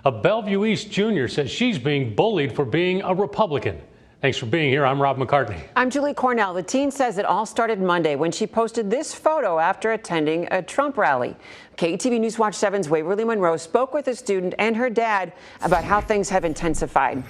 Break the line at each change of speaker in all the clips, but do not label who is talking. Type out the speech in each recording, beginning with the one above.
A Bellevue East junior says she's being bullied for being a Republican. Thanks for being here. I'm Rob McCartney.
I'm Julie Cornell. The teen says it all started Monday when she posted this photo after attending a Trump rally. KETV News Watch 7's Waverly Monroe spoke with a student and her dad about how things have intensified.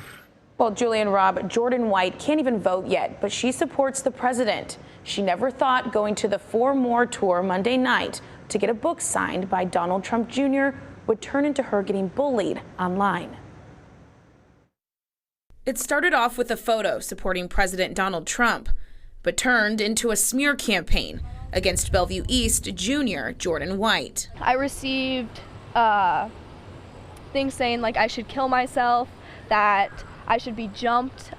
Well, Julie and Rob, Jordan White can't even vote yet, but she supports the president. She never thought going to the For More tour Monday night to get a book signed by Donald Trump Jr. would turn into her getting bullied online. It started off with a photo supporting President Donald Trump, but turned into a smear campaign against Bellevue East junior Jordan White.
I received things saying like I should kill myself, that I should be jumped,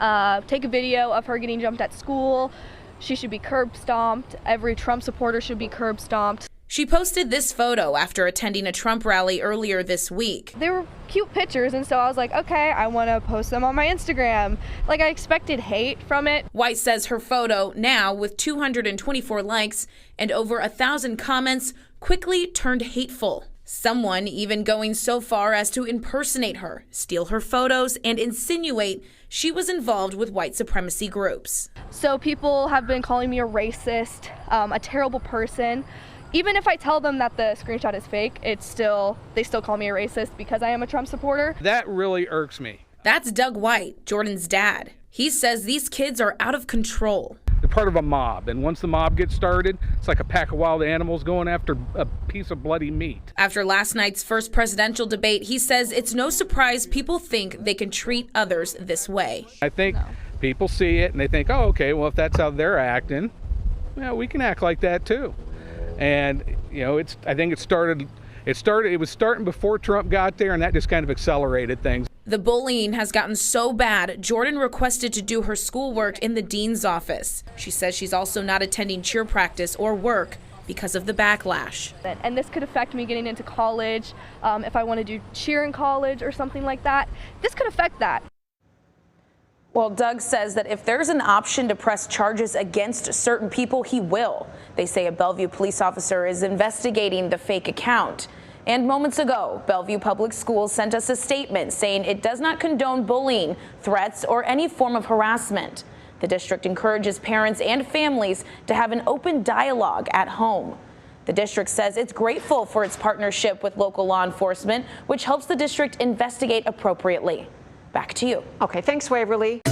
take a video of her getting jumped at school, she should be curb stomped, every Trump supporter should be curb stomped.
She posted this photo after attending a Trump rally earlier this week.
They were cute pictures, and so I was like, okay, I want to post them on my Instagram. Like, I expected hate from it.
White says her photo, now with 224 likes and over 1,000 comments, quickly turned hateful. Someone even going so far as to impersonate her, steal her photos, and insinuate she was involved with white supremacy groups.
So people have been calling me a racist, a terrible person. Even if I tell them that the screenshot is fake, they still call me a racist because I am a Trump supporter.
That really irks me.
That's Doug White, Jordan's dad. He says these kids are out of control.
They're part of a mob, and once the mob gets started, it's like a pack of wild animals going after a piece of bloody meat.
After last night's first presidential debate, he says it's no surprise people think they can treat others this way.
I think people see it and they think, oh, okay, well, if that's how they're acting, well, we can act like that too. And, you know, I think it was starting before Trump got there, and that just kind of accelerated things.
The bullying has gotten so bad, Jordan requested to do her schoolwork in the dean's office. She says she's also not attending cheer practice or work because of the backlash.
And this could affect me getting into college, if I want to do cheer in college or something like that. This could affect that.
Well, Doug says that if there's an option to press charges against certain people, he will. They say a Bellevue police officer is investigating the fake account. And moments ago, Bellevue Public Schools sent us a statement saying it does not condone bullying, threats, or any form of harassment. The district encourages parents and families to have an open dialogue at home. The district says it's grateful for its partnership with local law enforcement, which helps the district investigate appropriately. Back to you.
Okay, thanks, Waverly.